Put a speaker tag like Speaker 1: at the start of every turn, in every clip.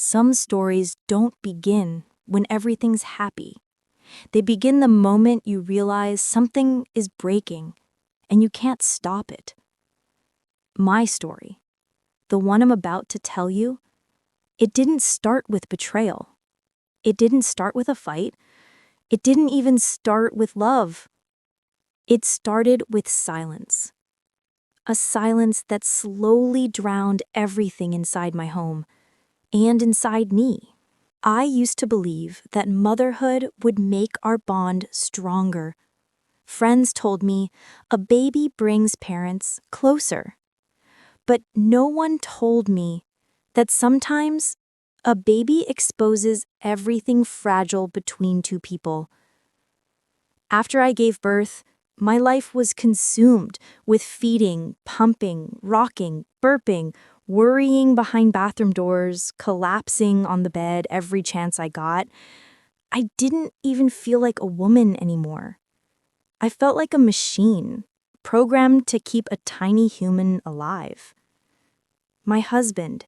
Speaker 1: Some stories don't begin when everything's happy. They begin the moment you realize something is breaking and you can't stop it. My story, the one I'm about to tell you, it didn't start with betrayal. It didn't start with a fight. It didn't even start with love. It started with silence. A silence that slowly drowned everything inside my home and inside me. I used to believe that motherhood would make our bond stronger. Friends told me a baby brings parents closer. But no one told me that sometimes a baby exposes everything fragile between two people. After I gave birth, my life was consumed with feeding, pumping, rocking, burping, worrying behind bathroom doors, collapsing on the bed every chance I got. I didn't even feel like a woman anymore. I felt like a machine, programmed to keep a tiny human alive. My husband,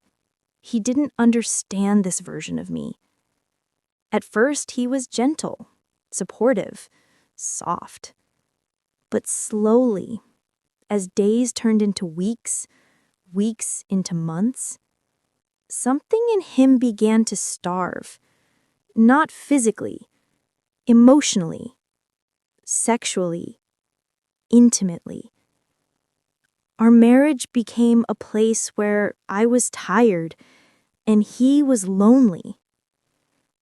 Speaker 1: he didn't understand this version of me. At first, he was gentle, supportive, soft. But slowly, as days turned into weeks, weeks into months, something in him began to starve. Not physically, emotionally, sexually, intimately. Our marriage became a place where I was tired and he was lonely.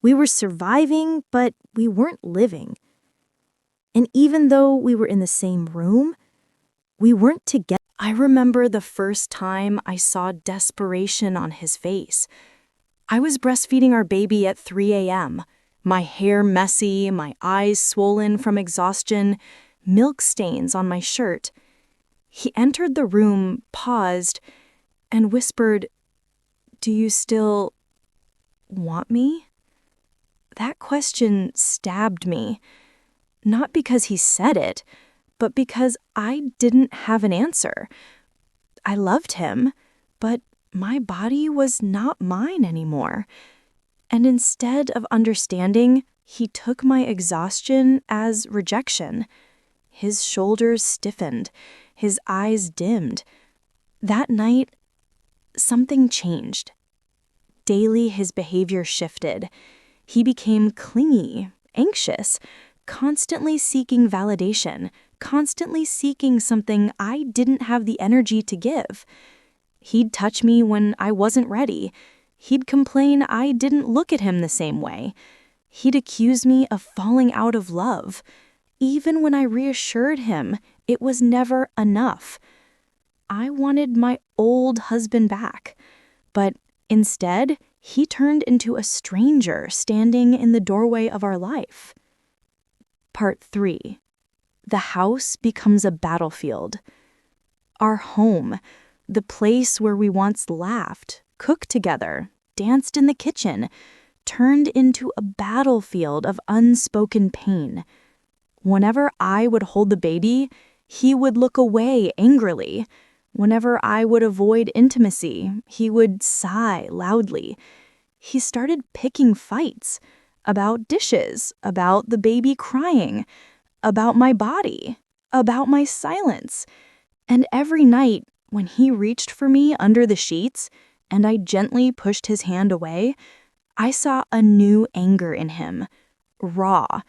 Speaker 1: We were surviving, but we weren't living. And even though we were in the same room, we weren't together. I remember the first time I saw desperation on his face. I was breastfeeding our baby at 3 a.m., my hair messy, my eyes swollen from exhaustion, milk stains on my shirt. He entered the room, paused, and whispered, "Do you still want me?" That question stabbed me, not because he said it, but because I didn't have an answer. I loved him, but my body was not mine anymore. And instead of understanding, he took my exhaustion as rejection. His shoulders stiffened, his eyes dimmed. That night, something changed. Daily, his behavior shifted. He became clingy, anxious, constantly seeking validation, constantly seeking something I didn't have the energy to give. He'd touch me when I wasn't ready. He'd complain I didn't look at him the same way. He'd accuse me of falling out of love, even when I reassured him it was never enough. I wanted my old husband back, but instead, he turned into a stranger standing in the doorway of our life. Part 3. The house becomes a battlefield. Our home, the place where we once laughed, cooked together, danced in the kitchen, turned into a battlefield of unspoken pain. Whenever I would hold the baby, he would look away angrily. Whenever I would avoid intimacy, he would sigh loudly. He started picking fights about dishes, about the baby crying, about my body, about my silence. And every night, when he reached for me under the sheets and I gently pushed his hand away, I saw a new anger in him, raw,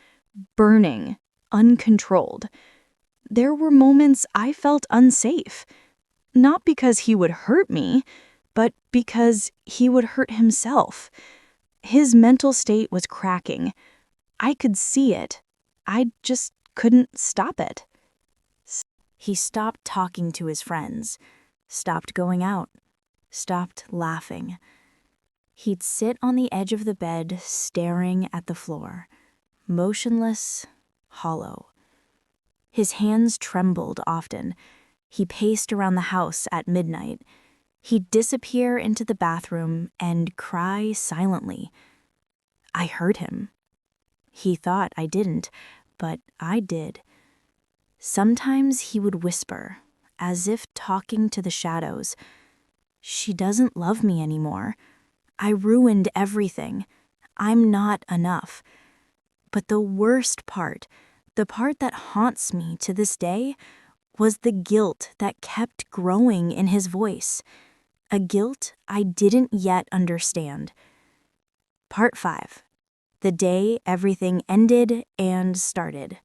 Speaker 1: burning, uncontrolled. There were moments I felt unsafe, not because he would hurt me, but because he would hurt himself. His mental state was cracking. I could see it. I just couldn't stop it. He stopped talking to his friends, stopped going out, stopped laughing. He'd sit on the edge of the bed, staring at the floor, motionless, hollow. His hands trembled often. He paced around the house at midnight. He'd disappear into the bathroom and cry silently. I heard him. He thought I didn't, but I did. Sometimes he would whisper, as if talking to the shadows, "She doesn't love me anymore. I ruined everything. I'm not enough. But the worst part, the part that haunts me to this day, was the guilt that kept growing in his voice. A guilt I didn't yet understand. Part 5. The day everything ended and started.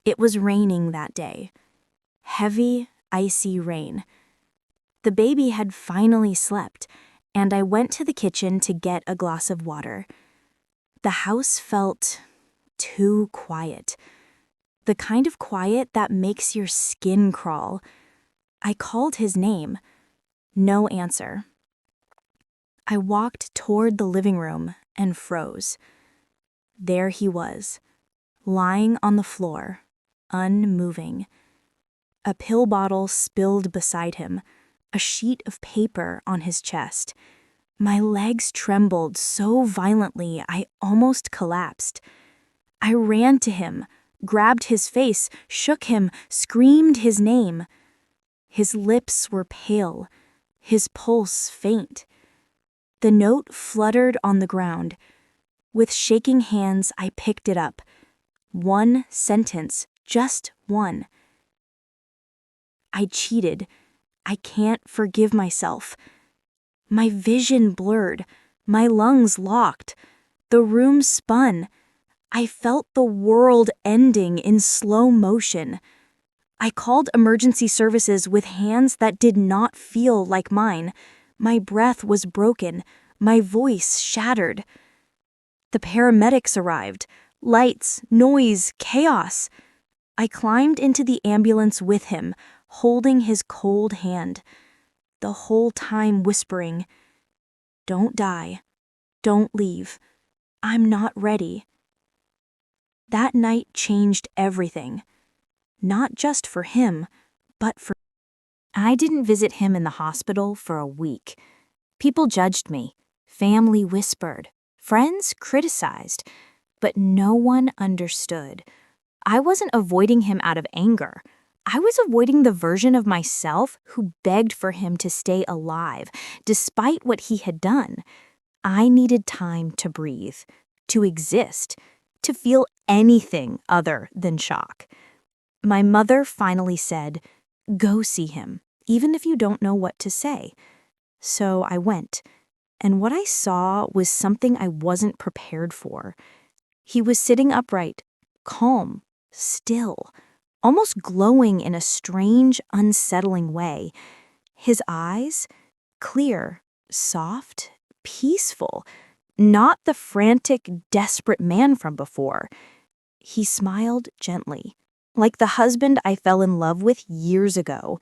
Speaker 1: It was raining that day. Heavy, icy rain. The baby had finally slept, and I went to the kitchen to get a glass of water. The house felt too quiet. The kind of quiet that makes your skin crawl. I called his name. No answer. I walked toward the living room and froze. There he was, lying on the floor, unmoving. A pill bottle spilled beside him, a sheet of paper on his chest. My legs trembled so violently I almost collapsed. I ran to him, grabbed his face, shook him, screamed his name. His lips were pale, his pulse faint. The note fluttered on the ground. With shaking hands, I picked it up. One sentence, just one. I cheated. I can't forgive myself. My vision blurred, my lungs locked. The room spun. I felt the world ending in slow motion. I called emergency services with hands that did not feel like mine. My breath was broken, my voice shattered. The paramedics arrived. Lights, noise, chaos. I climbed into the ambulance with him, holding his cold hand, the whole time whispering, "Don't die. Don't leave. I'm not ready." That night changed everything. Not just for him, but for... I didn't visit him in the hospital for a week. People judged me. Family whispered. Friends criticized. But no one understood. I wasn't avoiding him out of anger. I was avoiding the version of myself who begged for him to stay alive, despite what he had done. I needed time to breathe, to exist, to feel anything other than shock. My mother finally said, "Go see him, even if you don't know what to say." So I went, and what I saw was something I wasn't prepared for. He was sitting upright, calm, still, almost glowing in a strange, unsettling way. His eyes, clear, soft, peaceful, not the frantic, desperate man from before. He smiled gently, like the husband I fell in love with years ago.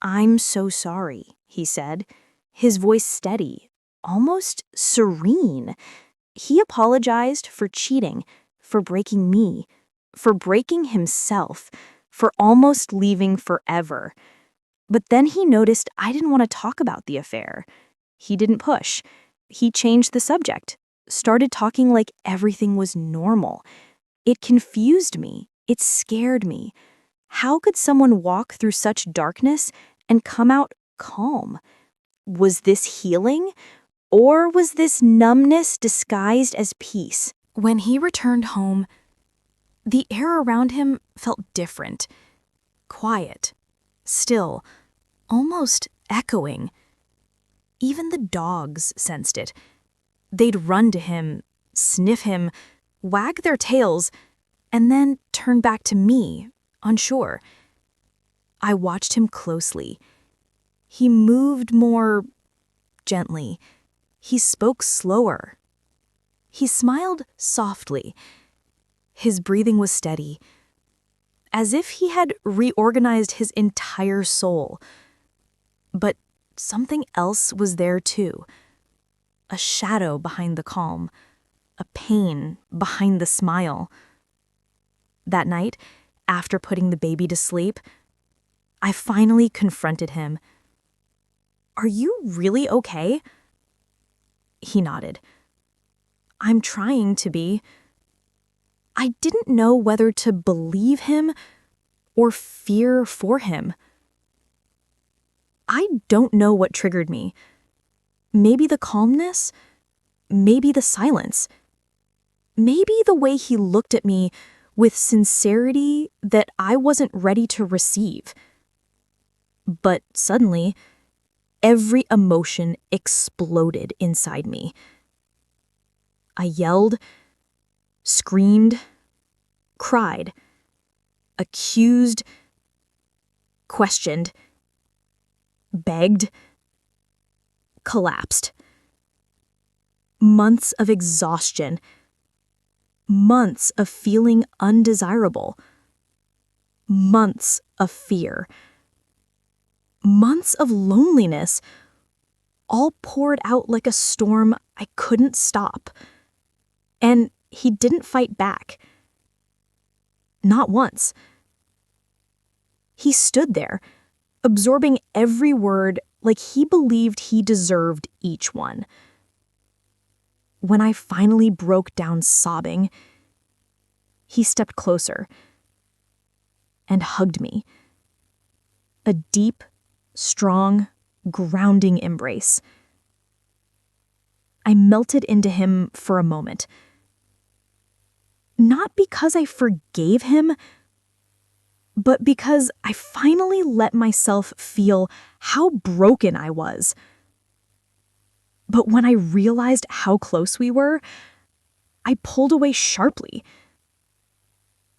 Speaker 1: "I'm so sorry," he said, his voice steady, almost serene. He apologized for cheating, for breaking me, for breaking himself, for almost leaving forever. But then he noticed I didn't want to talk about the affair. He didn't push. He changed the subject, started talking like everything was normal. It confused me. It scared me. How could someone walk through such darkness and come out calm? Was this healing? Or was this numbness disguised as peace? When he returned home, the air around him felt different. Quiet, still, almost echoing. Even the dogs sensed it. They'd run to him, sniff him, wag their tails, and then turn back to me, unsure. I watched him closely. He moved more gently. He spoke slower. He smiled softly. His breathing was steady, as if he had reorganized his entire soul. But something else was there too. A shadow behind the calm, a pain behind the smile. That night, after putting the baby to sleep, I finally confronted him. "Are you really okay?" He nodded. "I'm trying to be." I didn't know whether to believe him or fear for him. I don't know what triggered me. Maybe the calmness, maybe the silence, maybe the way he looked at me with sincerity that I wasn't ready to receive. But suddenly, every emotion exploded inside me. I yelled, screamed, cried, accused, questioned, begged, collapsed. Months of exhaustion, months of feeling undesirable, months of fear, months of loneliness, all poured out like a storm I couldn't stop. And he didn't fight back. Not once. He stood there, absorbing every word like he believed he deserved each one. When I finally broke down sobbing, he stepped closer and hugged me. A deep, strong, grounding embrace. I melted into him for a moment. Not because I forgave him, but because I finally let myself feel how broken I was. But when I realized how close we were, I pulled away sharply.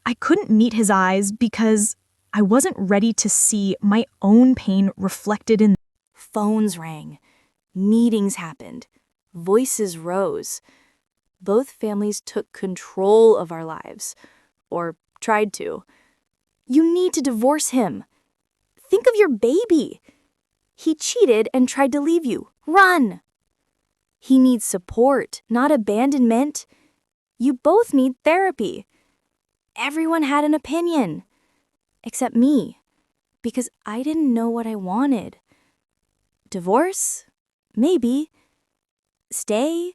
Speaker 1: I couldn't meet his eyes because I wasn't ready to see my own pain reflected in. Phones rang. Meetings happened. Voices rose. Both families took control of our lives, or tried to. You need to divorce him. Think of your baby. He cheated and tried to leave you. Run. He needs support, not abandonment. You both need therapy. Everyone had an opinion, except me, because I didn't know what I wanted. Divorce? Maybe. Stay?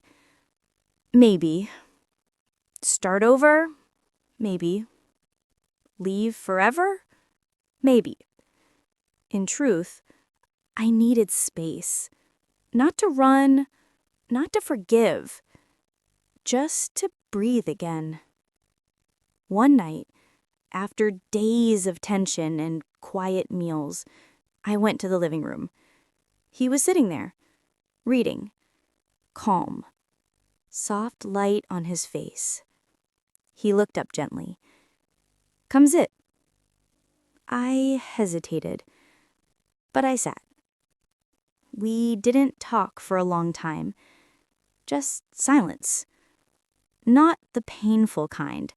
Speaker 1: Maybe. Start over? Maybe. Leave forever? Maybe. In truth, I needed space. Not to run, not to forgive, just to breathe again. One night, after days of tension and quiet meals, I went to the living room. He was sitting there, reading, calm, soft light on his face. He looked up gently. "Come sit." I hesitated, but I sat. We didn't talk for a long time, just silence. Not the painful kind,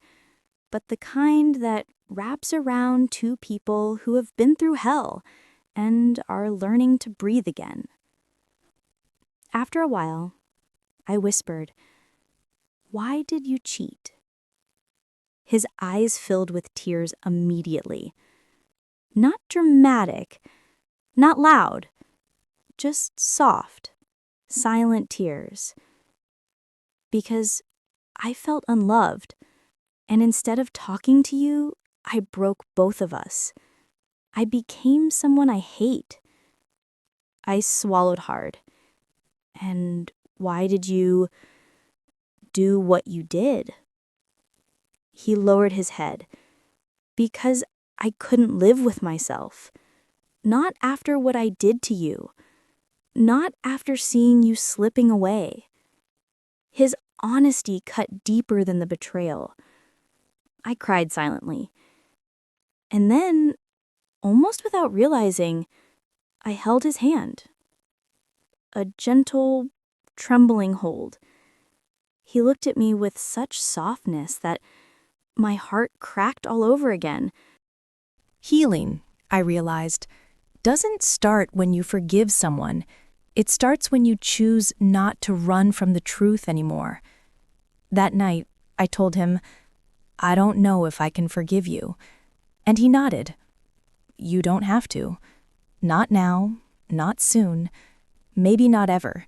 Speaker 1: but the kind that wraps around two people who have been through hell and are learning to breathe again. After a while, I whispered, "Why did you cheat?" His eyes filled with tears immediately. Not dramatic, not loud, just soft, silent tears. Because I felt unloved, and instead of talking to you, I broke both of us. I became someone I hate. I swallowed hard. "And why did you do what you did?" He lowered his head. "Because I couldn't live with myself. Not after what I did to you. Not after seeing you slipping away." His honesty cut deeper than the betrayal. I cried silently. And then, almost without realizing, I held his hand. A gentle, trembling hold. He looked at me with such softness that my heart cracked all over again.
Speaker 2: Healing, I realized, doesn't start when you forgive someone. It starts when you choose not to run from the truth anymore. That night, I told him, "I don't know if I can forgive you." And he nodded. "You don't have to. Not now, not soon, maybe not ever.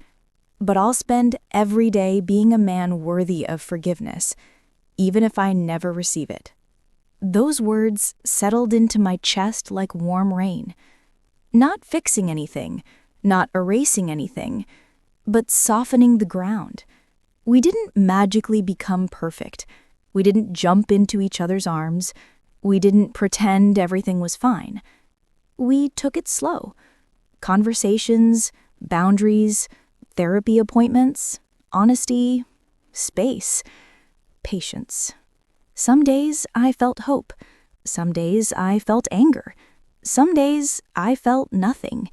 Speaker 2: But I'll spend every day being a man worthy of forgiveness, even if I never receive it." Those words settled into my chest like warm rain. Not fixing anything, not erasing anything, but softening the ground. We didn't magically become perfect. We didn't jump into each other's arms. We didn't pretend everything was fine. We took it slow. Conversations, boundaries, therapy appointments, honesty, space, patience. Some days I felt hope. Some days I felt anger. Some days I felt nothing.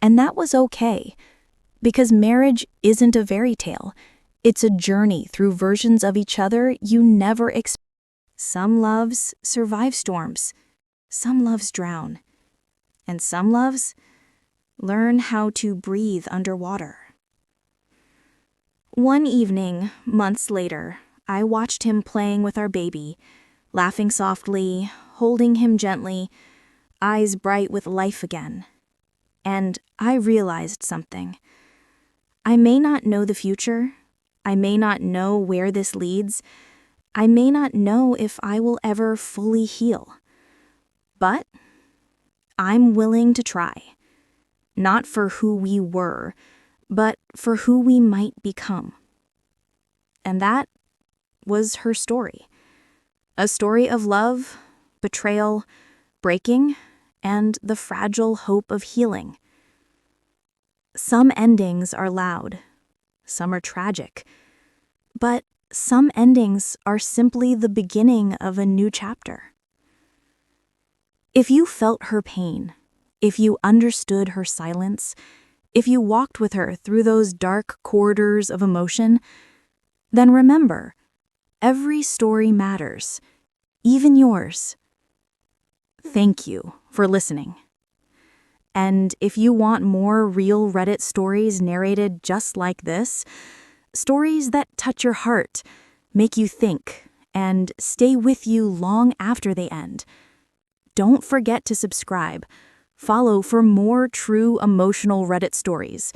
Speaker 2: And that was okay, because marriage isn't a fairy tale. It's a journey through versions of each other you never expected.
Speaker 1: Some loves survive storms, some loves drown, and some loves learn how to breathe underwater. One evening, months later, I watched him playing with our baby, laughing softly, holding him gently, eyes bright with life again. And I realized something. I may not know the future. I may not know where this leads. I may not know if I will ever fully heal. But I'm willing to try. Not for who we were, but for who we might become. And that was her story. A story of love, betrayal, breaking, and the fragile hope of healing. Some endings are loud, some are tragic, but some endings are simply the beginning of a new chapter. If you felt her pain, if you understood her silence, if you walked with her through those dark corridors of emotion, then remember, every story matters, even yours. Thank you for listening. And if you want more real Reddit stories narrated just like this, stories that touch your heart, make you think, and stay with you long after they end, don't forget to subscribe. Follow for more true emotional Reddit stories,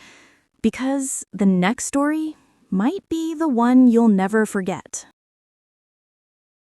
Speaker 1: because the next story might be the one you'll never forget.